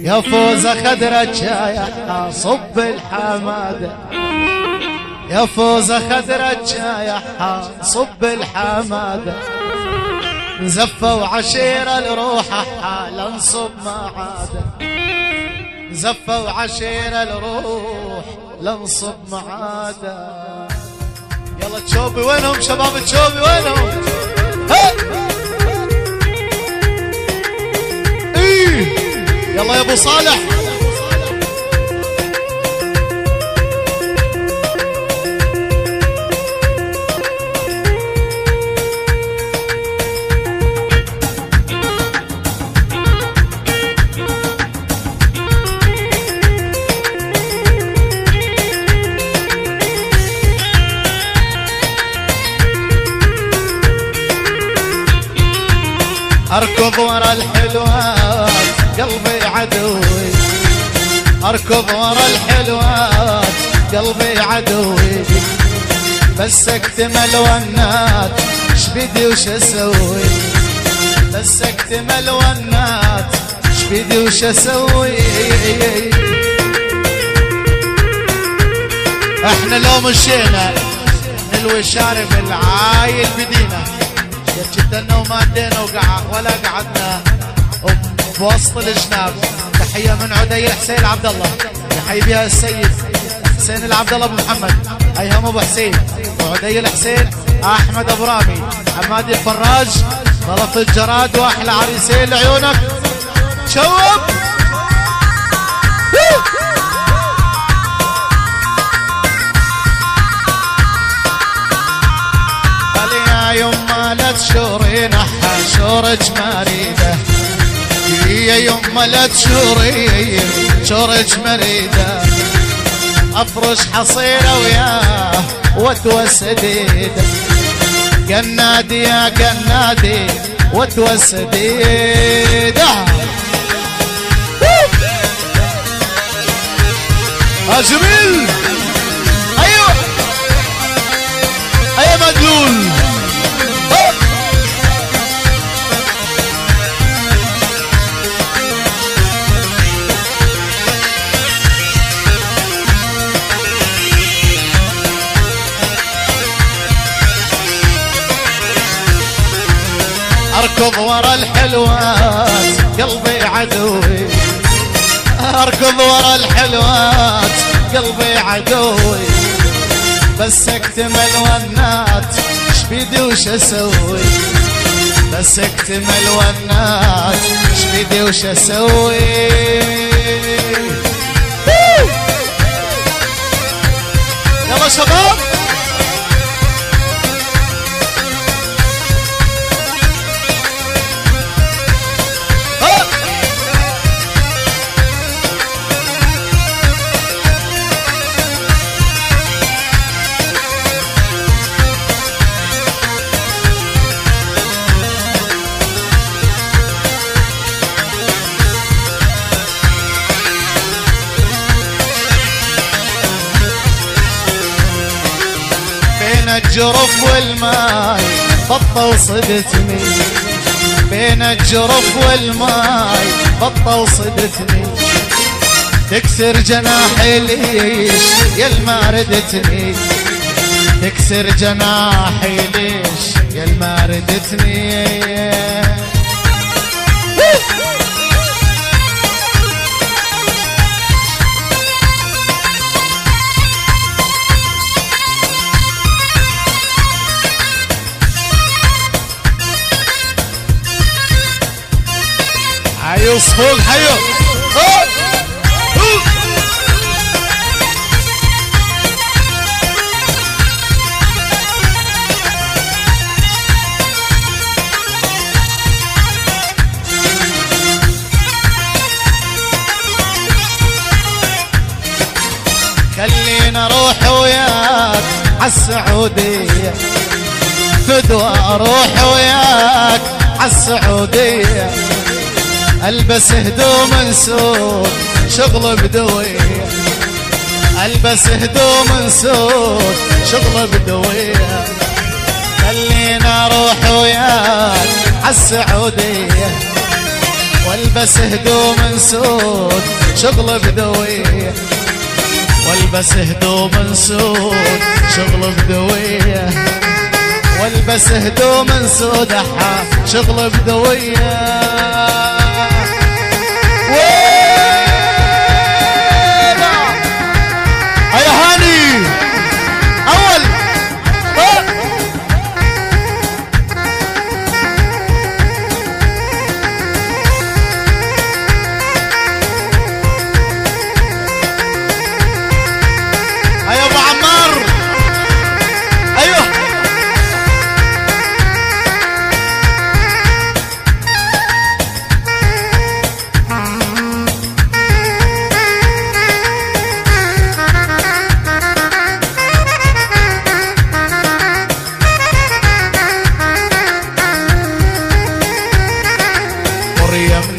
يا فوزة خدرة شايح صب الحمادة، يا فوزة خدرة شايح صب الحمادة، زفة وعشيرة لروحها لنصب معادة، زفة وعشيرة لروح لنصب معادة. يلا تشوبي وينهم شباب تشوبي وينهم؟ ايه يلا يا ابو صالح. اركض ورا الحلوات قلبي عدوي، اركض ورا الحلوات قلبي عدوي، بس اكتمل ونات شبيدي وش اسوي، بس اكتمل ونات شبيدي وش اسوي. احنا لو مشينا نلوي شارب العايل بدينا، جدنا وما ادينا ولا قعدنا بوسط الجناب. تحيه من عدي حسين عبد الله، يحيي بها السيد حسين العبد الله ابو محمد، ايهم ابو حسين وعدي الحسين احمد ابو رامي حماد الفراج طرف الجراد واحلى عريسين لعيونك شوب. يما لا تشورين شورج مريده، يا يما لا تشورين شورج مريده، افرش حصيره وياه وتوسديده، قنادي يا قنادي وتوسديده. جميل ايوه ايوه مدلول. اركض ورا الحلوات قلبي عدوي، اركض ورا الحلوات قلبي عدوي، بس اكتمل ونات شبيدي وش اسوي، بس اكتمل ونات شبيدي وش اسوي. يلا شباب الجرف والماي بطل صدتني، بين الجرف والماي بطل صدتني، تكسر جناحي ليش يا ما ردتني، تكسر جناحي ليش يا ما ردتني. حيو صفوق حيو خلينا اروح وياك عالسعودية، فدوى اروح وياك عالسعودية، البس هدوم سود شغل بدوية، البس هدوم سود شغل بدوية، خلينا اروح وياك عالسعودية، والبس هدوم سود شغل بدوية، والبس هدوم سود شغل بدوية، والبس هدوم سود شغل بدوية. هيا هاني اول هيا ابو عمار. ايوه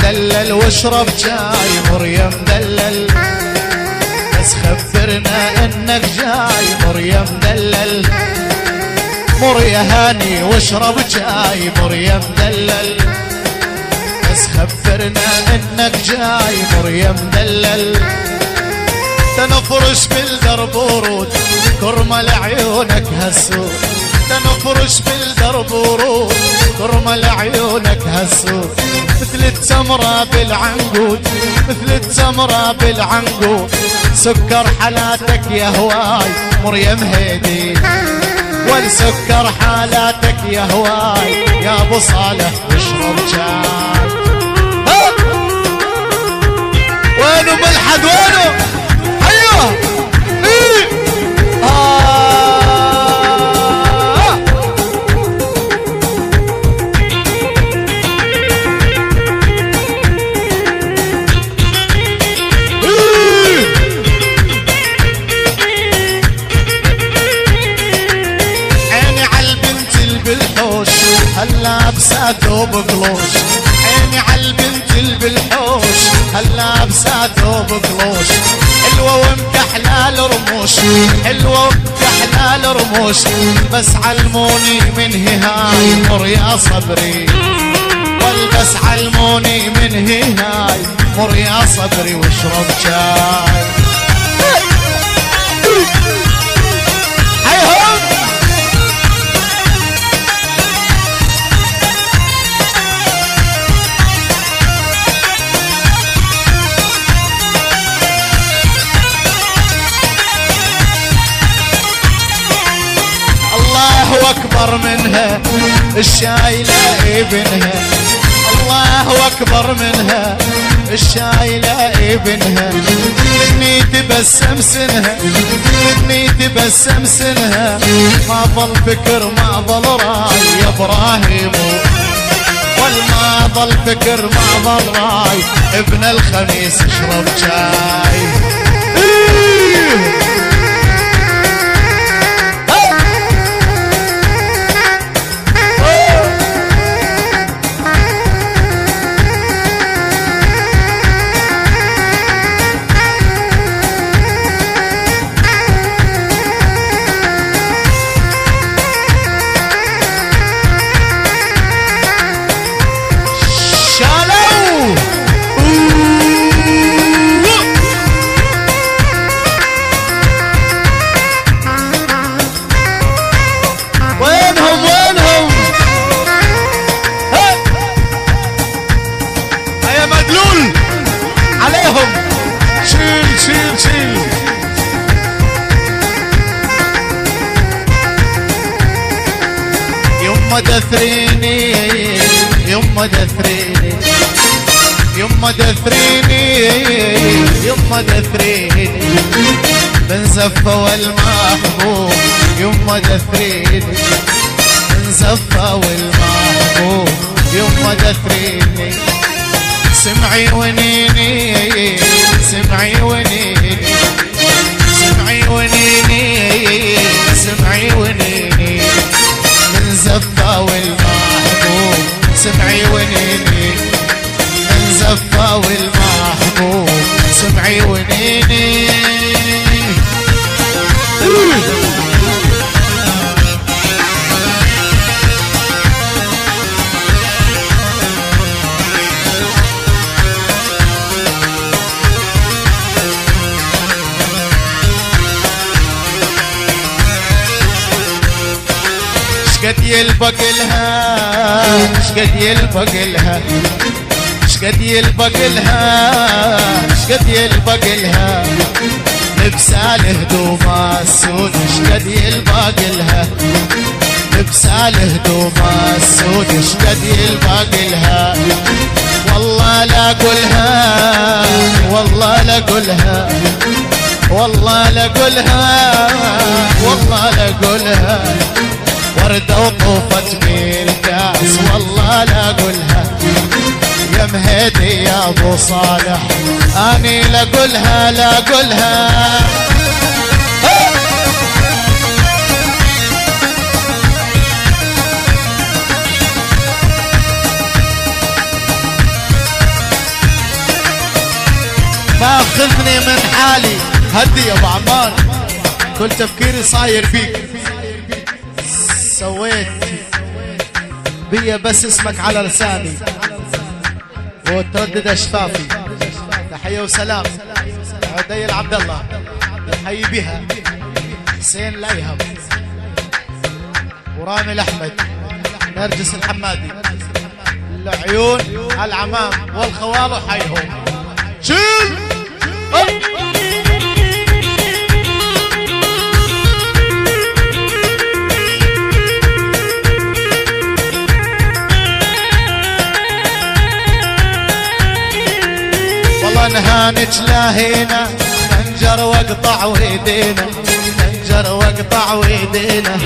دلل واشرب جاي مريم دلل، بس خبرنا انك جاي مريم دلل. مر يا هاني واشرب جاي مريم دلل، بس خبرنا انك جاي مريم دلل. تنفرش بالدرب ورود كرمل عيونك هالسود، تنفرش بالدرب ورود كرمل عيونك هالسود. مثل التمرة بالعنقود مثل التمرة بالعنقود، سكر حالاتك يا هواي مريم هيدي، والسكر حالاتك يا هواي يا ابو صالح اشرب شاي. وينو ملحد وينو؟ ايوه هاللابسة ثوب قلوش، عيني عالبنت البالحوش هاللابسة ثوب قلوش. حلوة ومكحلة الرموش حلوة ومكحلة الرموش، بس علموني من هاي مر يا صبري، والبس علموني من هاي مر يا صبري واشرب شاي. أكبر منها الشايلة ابنها، الله أكبر منها الشايلة ابنها. مني تبسم سنها مني تبسم سنها، ما ظل فكر ما ظل راي يا إبراهيم، والما ظل فكر ما ظل راي ابن الخميس اشرب شاي. يما دثريني يما دثريني يما دثريني يما دثريني بن زفة والمحبوب يما دثريني بن زفة والمحبوب يما دثريني. سمعي ونيني سمعي ونيني سمعي ونيني سمعي ونيني من زفة والمحبوب سمعي ونيني من زفة والمحبوب سمعي ونيني. يلبق لها شقد يلبق لها شقد يلبق لها شقد يلبق لها لبسال هدوم السود شقد يلبق لها لبسال هدوم السود شقد يلبق لها والله لا اقولها والله لا اقولها والله لا اقولها والله لا اقولها وردة وطوفت بالكاس والله لا اقولها يا مهدي يا ابو صالح اني لا اقولها لا اقولها ماخذني من حالي هدي يا ابو عمان كل تفكيري صاير بيك سويت بيا بس اسمك على لساني وتردد اشفافي تحية وسلام عدي عبد الله حي بها حسين الايهم ورامي الاحمد نرجس الحمادي العيون العمام والخوال وحيهم شيل والله نهانج لهينا خنجر واقطع ويدينا خنجر واقطع ويدينا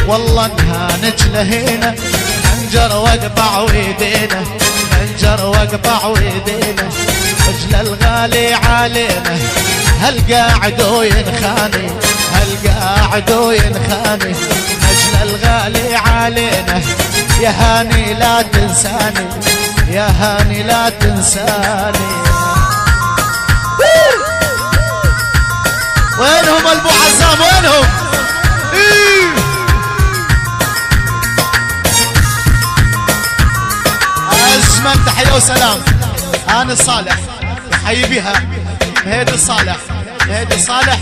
والله نهانج لهينا خنجر واقطع ويدينا خنجر واقطع ويدينا رجل الغالي علينا هل قاعدوا ينخاني هل قاعدوا ينخاني رجل الغالي علينا يا هاني لا تنساني يا هاني لا تنساني وينهم البو عزام وينهم أجمل تحية وسلام أنا الصالح حي بها مهدي الصالح مهدي الصالح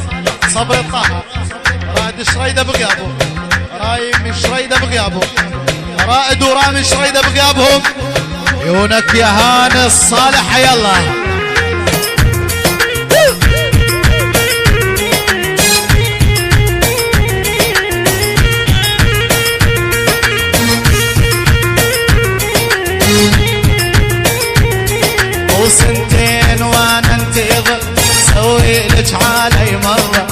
صبر طه رائد شريدة بغيابه رايم شريدة بغيابه رائد ورامي شريدة بغيابهم عيونك يا هاني الصالح يلا وسنتين وانا انتظر سوي لك علي مرة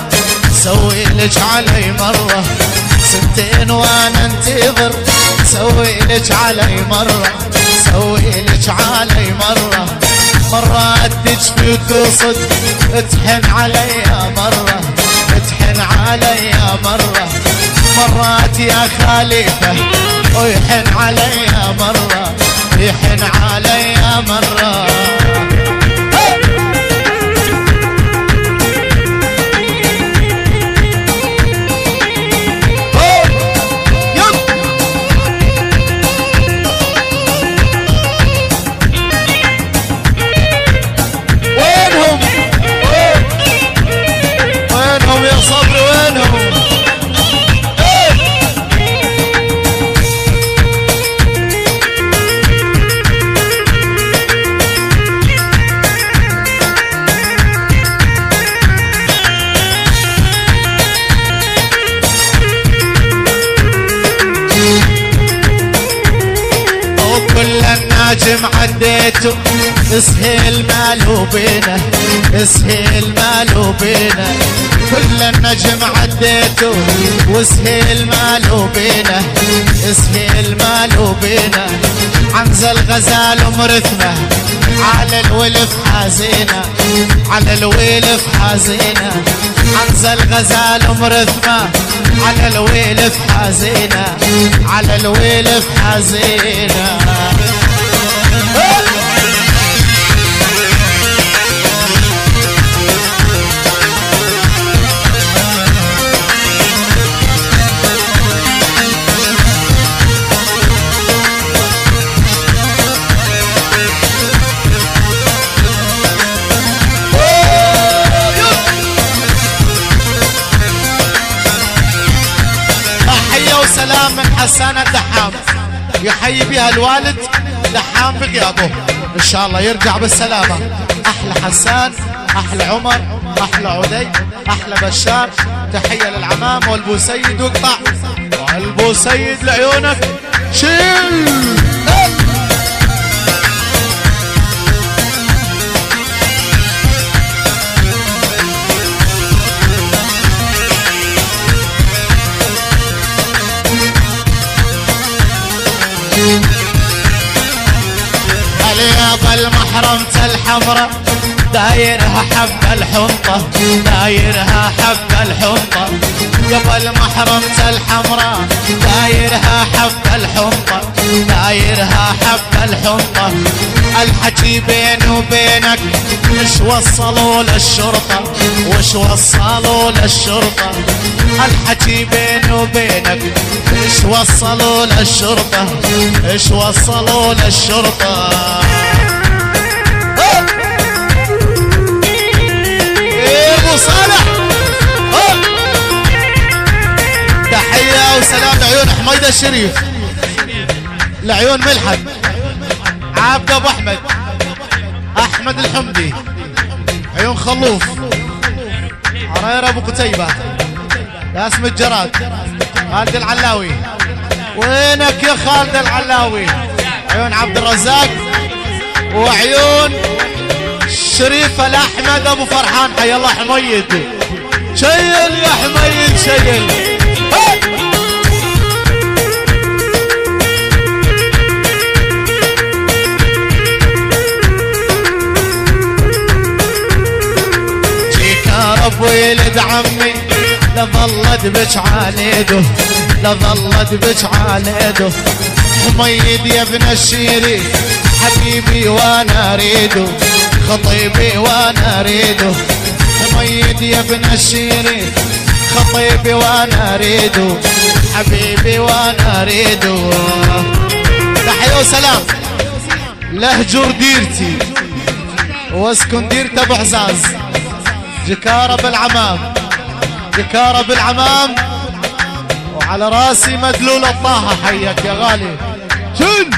سوي لك علي مرة سنتين وانا انتظر سوي لك علي مرة سوي لك علي مرة مرات تجفي وتصد تحن علي مرة تحن علي مرة مرات يا خليفة ويحن علي مرة يحن علي مرة وينهم يا صبري وينهم الناجم عديته اسهل مالو بينا اسهل مالو بينا كل النجم عديته واسهل مالو بينا اسهل مالو بينا عنزة الغزال مرثنا على الولف حزينة على الولف حزينة عنزة الغزال مرثنا على الولف حزينة على الولف حزينة تحية وسلام حسان الدحام يحيي بها الوالد دحام بغيابه، ان شاء الله يرجع بالسلامة. احلى حسان، احلى عمر، احلى عدي، احلى بشار. تحية للعمام والبوسيد واقطع، والبوسيد لعيونك شيل. اليابا المحرمة الحمراء دايرها حب الحنطة، دايرها حب الحنطة. قبل محرمة الحمراء دايرها حب الحنطة، دايرها حب الحنطة. الحكي بيني وبينك مش وصلوا للشرطة، وش وصلوا للشرطة. الحكي بيني وبينك مش وصلوا للشرطة، مش وصلوا للشرطة. ابو صالح تحية وسلام لعيون حميدة الشريف، لعيون ملحد عابد ابو احمد، احمد الحمدي، عيون خلوف، عرير ابو قتيبة، اسم الجراد، خالد العلاوي. وينك يا خالد العلاوي؟ عيون عبد الرزاق وعيون شريف الاحمد ابو فرحان. حي الله حميد، شيل يا حميد شيل. جيك يا رب ولد عمي لظلت بك عليده، لظلت بك عليده. حميد يا ابن الشيري حبيبي وانا اريده، خطيبي وانا اريده. حميد يا ابن الشيري خطيبي وانا اريده، حبيبي وانا اريده. تحية وسلام لهجر ديرتي واسكن ديرة ابو عزاز، جكارة بالعمام، جكارة بالعمام. وعلى راسي مدلول الطاحة. حيك يا غالي شن.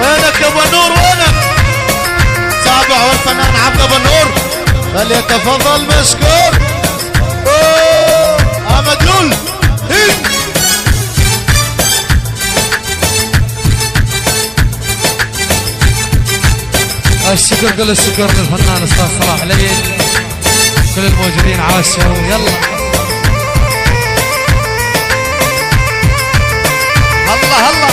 وينك يا ابو النور؟ وينك؟ تابعوا الفنان عبد ابو النور، فليتفضل مشكور. مدلول الشكر، كل الشكر للفنان استاذ صلاح العيد، كل الموجودين عاشوا. يلا الله الله.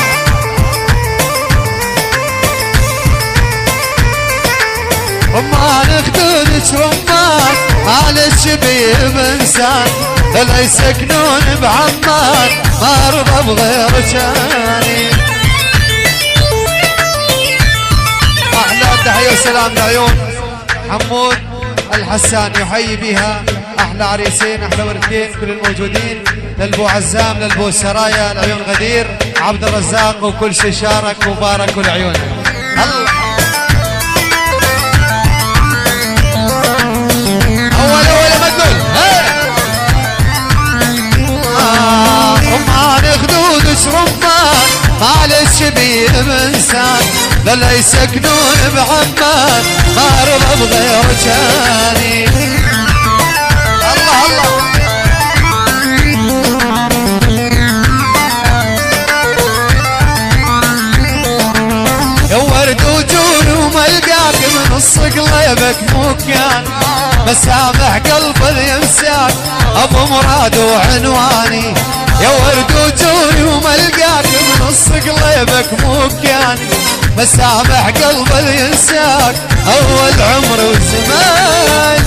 رمان خدودك رمان على الشبيب انسان، لا يسكنون بعمان ما ارضى بغير جاني. احلى تحية وسلام لعيون حمود الحسان يحيي بها احلى عريسين، احلى وردين، كل الموجودين. للبو عزام، للبو سرايا، لعيون غدير، عبد الرزاق، وكل شي شارك وبارك العيون. الله اول ما تقول رمان خدودك رمان معلش بيه انسان، لا يسكنون بعمان ما رضى بغير جاني. الله الله. يا ورد وجود وملقاك من الصقلبك مكان، مسامح قلب اليمساك ابو مراد وعنواني. يا ورد وجود وملقاك من الصقلبك مكان، مسامح قلب اليمساك اول عمر وزمان.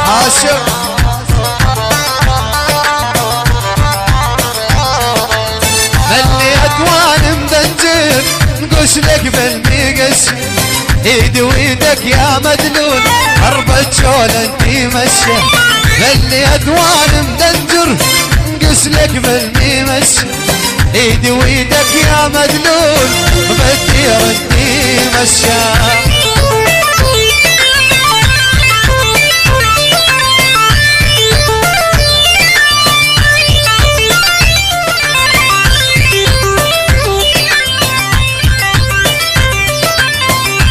عاشق ملي اكوان مدنجر نقش لك بالميقش، ايدي وايدك يا مدلول حربة شول انتي مشي. ملي ادوان مدنجر نقش لك بالميمش، ايدي وايدك يا مدلول بدي ردي مشاك.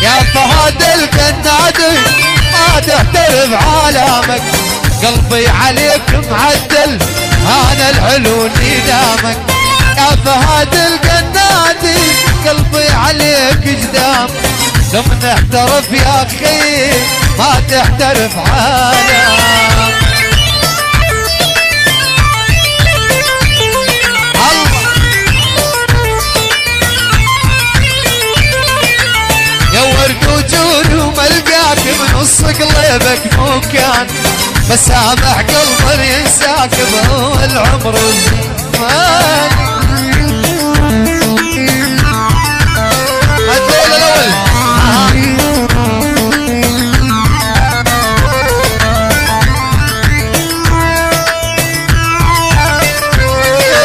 يا فهد القنادي ما تحترف عالمك، قلبي عليك معدل انا الحلو ندامك. يا فهد القنادي قلبي عليك جدام، لما نحترف يا اخي ما تحترف عالم. يا ورد وجود وملقاك بنص قلبك مكان، مسامح قلبي ينساك بالعمر والزمان. الدول الاول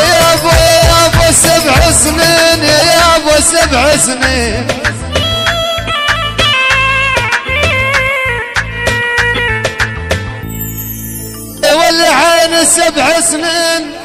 يا ابو 7 سنين، يا ابو 7 سنين. والعين 7 سنين